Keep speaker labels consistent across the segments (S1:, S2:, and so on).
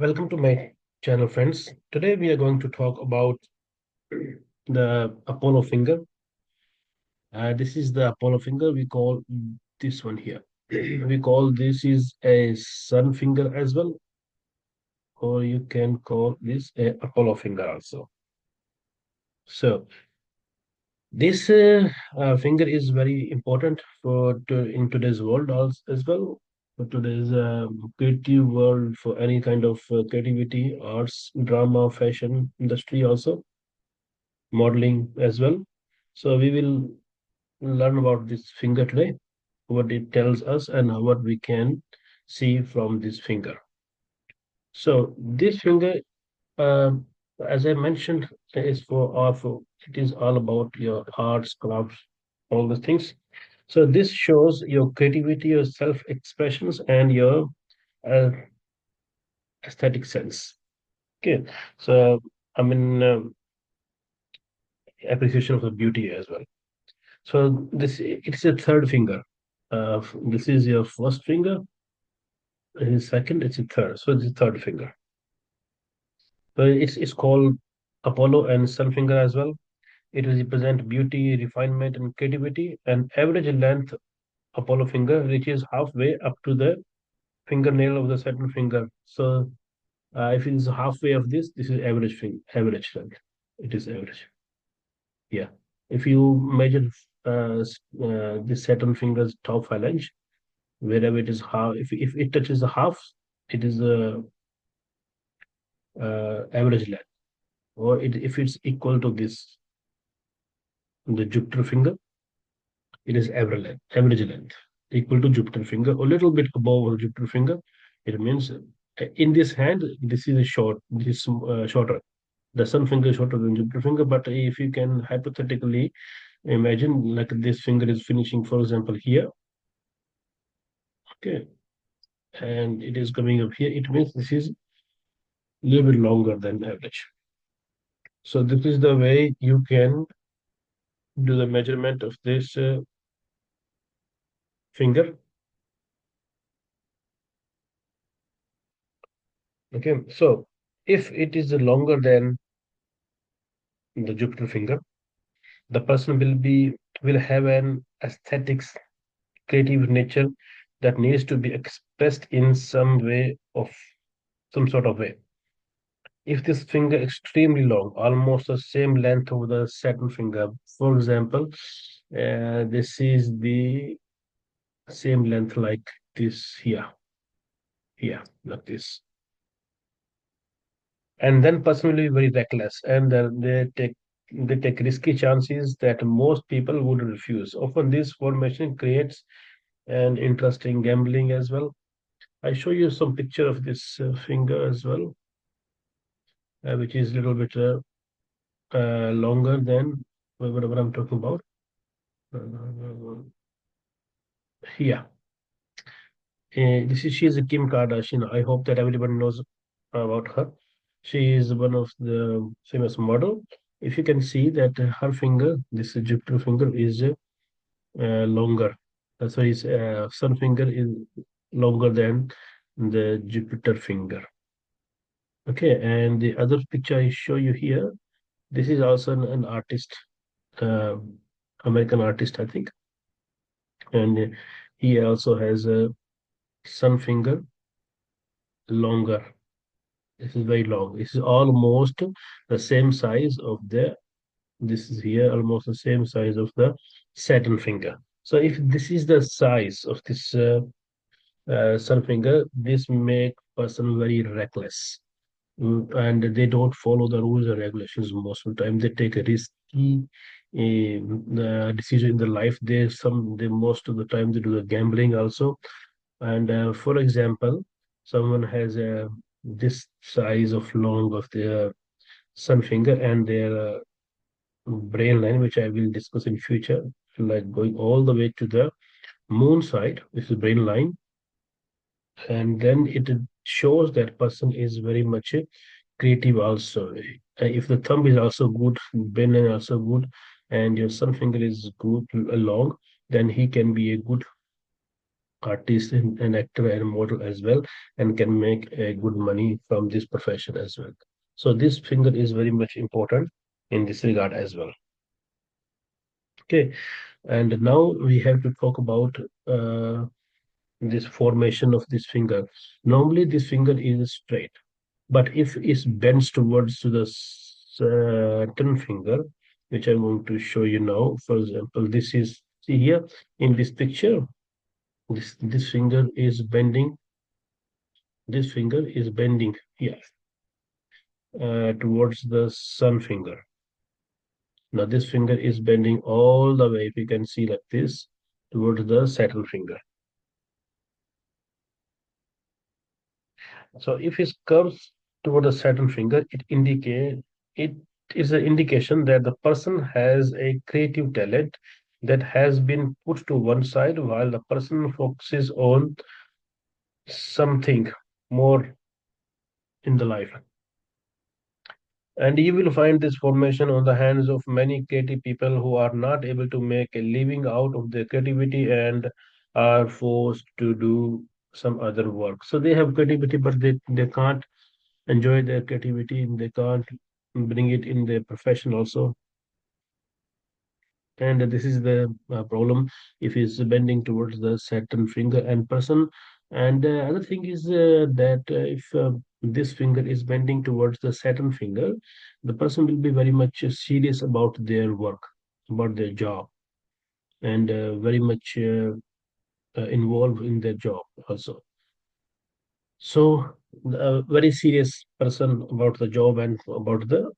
S1: Welcome to my channel, friends. Today we are going to talk about the Apollo finger. This is the Apollo finger. We call this one here. We call this is a sun finger as well, or you can call this a Apollo finger also. So this finger is very important in today's world as well. For today's creative world, for any kind of creativity, arts, drama, fashion industry also modeling as well. So we will learn about this finger today, what it tells us and what we can see from this finger. So this finger, uh, as I mentioned, is it is all about your arts, crafts, all the things. So this shows your creativity, your self-expressions, and your uh, aesthetic sense. Okay, so I mean appreciation of the beauty as well. So this it's a third finger. This is your first finger, and second it's a third. So it's a third finger. So it's called Apollo and Sun finger as well. It represents beauty, refinement, and creativity. And average length Apollo finger reaches halfway up to the fingernail of the second finger. So if it's halfway of this is average length. It is average. Yeah. If you measure the Saturn finger's top phalange, wherever it is half, if it touches the half, it is a average length, or if it's equal to this, the Jupiter finger, it is average length, equal to Jupiter finger, a little bit above the Jupiter finger. It means in this hand, this is a shorter. The sun finger is shorter than Jupiter finger, but if you can hypothetically imagine, like this finger is finishing, for example, here, okay, and it is coming up here, it means this is a little bit longer than average. So this is the way you can do the measurement of this finger. Okay, so if it is longer than the Jupiter finger, the person will have an aesthetics, creative nature that needs to be expressed in some sort of way. If this finger extremely long, almost the same length of the Saturn finger, for example, this is the same length like this here, like this. And then person will be very reckless, and they take risky chances that most people would refuse. Often this formation creates an interesting gambling as well. I show you some picture of this finger as well, which is a little bit longer than what I'm talking about. Here, she's a Kim Kardashian. I hope that everybody knows about her. She is one of the famous model. If you can see that her finger, this Jupiter finger, is longer. That's why his sun finger is longer than the Jupiter finger. Okay, and the other picture I show you here, this is also an artist, uh, American artist, I think, and he also has a sun finger longer. This is very long. This is almost the same size of the. This is here almost the same size of the Saturn finger. So if this is the size of this sun finger, this make person very reckless. And they don't follow the rules and regulations most of the time. They take a risky decision in their life. They most of the time they do the gambling also. And for example, someone has this size of long of their sun finger and their brain line, which I will discuss in future, like going all the way to the moon side, which is brain line, and then it shows that person is very much creative also. If the thumb is also good, brain line also good, and your sun finger is good long, then he can be a good artist and an actor and model as well, and can make a good money from this profession as well. So this finger is very much important in this regard as well. Okay, and now we have to talk about this formation of this finger. Normally, this finger is straight, but if it bends towards to the second finger, which I'm going to show you now. For example, this is, see here in this picture, this finger is bending. This finger is bending here towards the sun finger. Now this finger is bending all the way, if you can see like this, towards the Saturn finger. So if it comes toward the Saturn finger, it is an indication that the person has a creative talent that has been put to one side while the person focuses on something more in the life. And you will find this formation on the hands of many creative people who are not able to make a living out of their creativity and are forced to do some other work. So they have creativity, but they can't enjoy their creativity and they can't bring it in their profession also. And this is the problem if he's bending towards the Saturn finger and person. And other thing is that if this finger is bending towards the Saturn finger, the person will be very much serious about their work, about their job, and very much involved in their job also. So a very serious person about the job and about the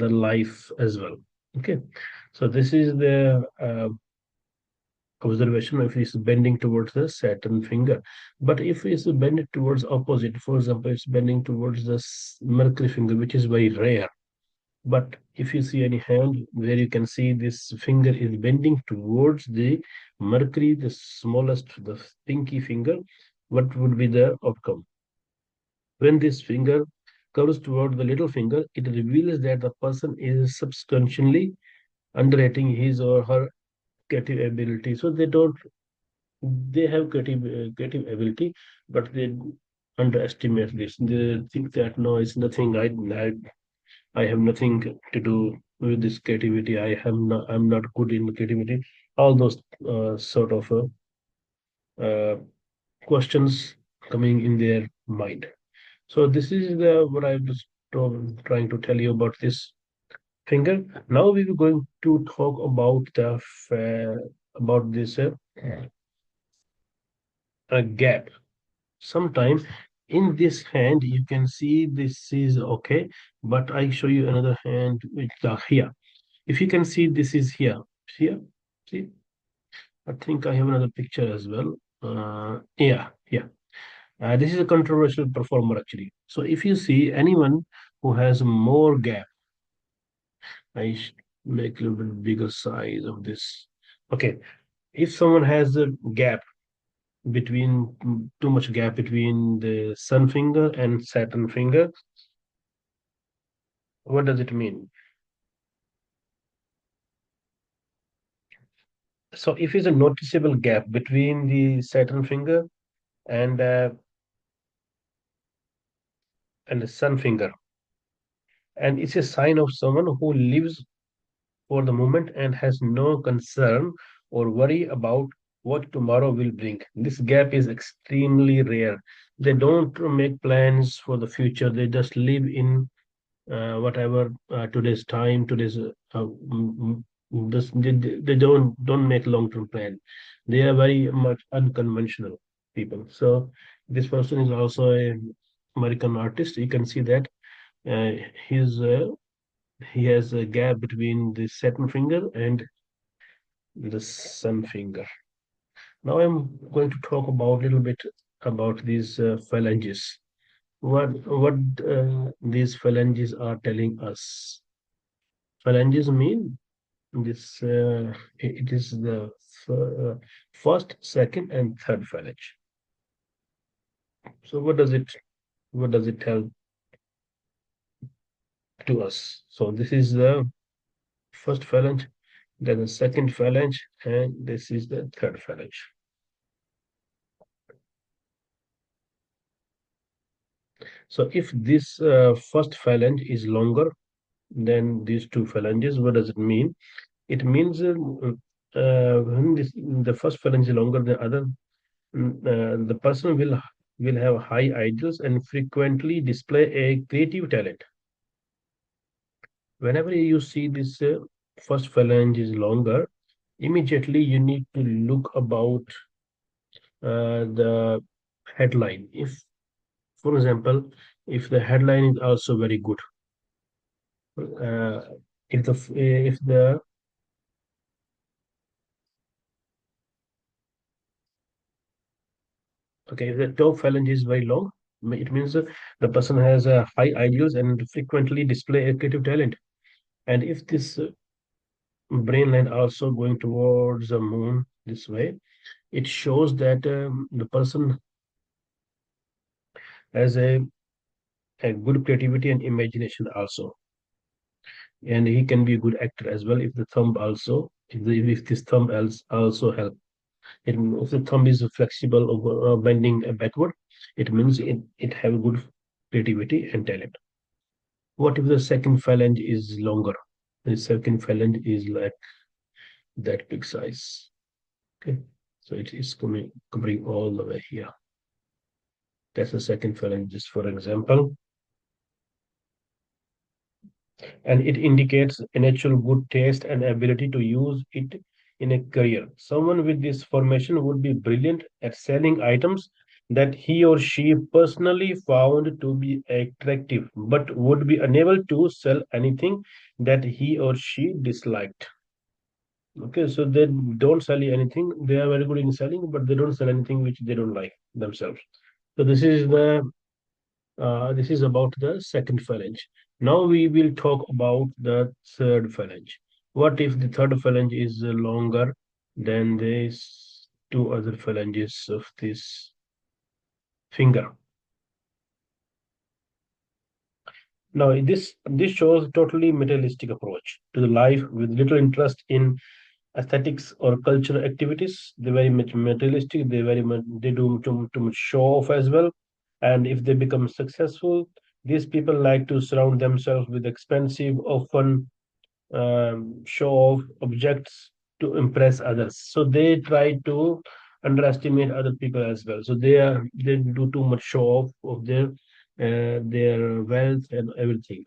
S1: life as well. Okay, so this is the observation if it's bending towards the Saturn finger. But if it's bending towards opposite, for example, it's bending towards the Mercury finger, which is very rare. But if you see any hand where you can see this finger is bending towards the Mercury, the smallest, the pinky finger, what would be the outcome? When this finger curves toward the little finger, it reveals that the person is substantially underrating his or her creative ability. So they have creative ability, but they underestimate this. They think that no, it's nothing. I have nothing to do with this creativity. I'm not good in creativity. All those sort of questions coming in their mind. So this is the what I was trying to tell you about this finger. Now we are going to talk about the about this gap. Sometime in this hand you can see this is okay, but I show you another hand which are here. If you can see, this is here, see, I think I have another picture as well. Yeah, this is a controversial performer actually. So if you see anyone who has more gap, make a little bit bigger size of this. Okay, if someone has a gap between too much gap between the sun finger and Saturn finger, what does it mean? So if it's a noticeable gap between the Saturn finger and uh, and the sun finger, and it's a sign of someone who lives for the moment and has no concern or worry about what tomorrow will bring. This gap is extremely rare. They don't make plans for the future. They just live in whatever today's time, today's this, they don't make long-term plan. They are very much unconventional people. So this person is also a American artist. You can see that uh, his he has a gap between the Saturn finger and the sun finger. Now I'm going to talk about a little bit about these phalanges. What these phalanges are telling us? Phalanges mean this. It is the first, second, and third phalange. So what does it tell to us? So this is the first phalange, then the second phalange, and this is the third phalange. So if this first phalange is longer than these two phalanges, what does it mean? It means when the first phalange is longer than other, the person will have high ideals and frequently display a creative talent. Whenever you see this first phalange is longer, immediately you need to look about the headline. If, for example, if the headline is also very good, uh, if the okay, if the top phalange is very long, it means the person has high ideals and frequently display a creative talent. And if this brain line also going towards the moon this way, it shows that the person has a good creativity and imagination also, and he can be a good actor as well if the thumb also if this thumb else also help. If the thumb is flexible or bending backward, it means it have good creativity and talent. What if the second phalange is longer? The second phalange is like that big size. Okay, so it is covering all the way here. That's the second phalange, just for example, and it indicates a natural good taste and ability to use it in a career. Someone with this formation would be brilliant at selling items that he or she personally found to be attractive, but would be unable to sell anything that he or she disliked. Okay, so they don't sell you anything. They are very good in selling, but they don't sell anything which they don't like themselves. So this is about the second phalange. Now we will talk about the third phalange. What if the third phalange is longer than these two other phalanges of this finger? Now this shows totally materialistic approach to the life with little interest in aesthetics or cultural activities. They're very much materialistic. They do too much show off as well. And if they become successful, these people like to surround themselves with expensive, often show off objects to impress others. So they try to underestimate other people as well. So they do too much show off of their wealth and everything.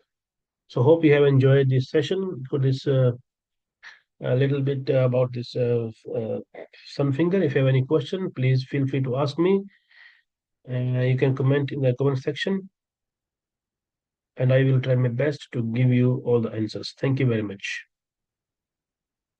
S1: So hope you have enjoyed this session for this a little bit about this sun finger. If you have any question, please feel free to ask me. You can comment in the comment section, and I will try my best to give you all the answers. Thank you very much.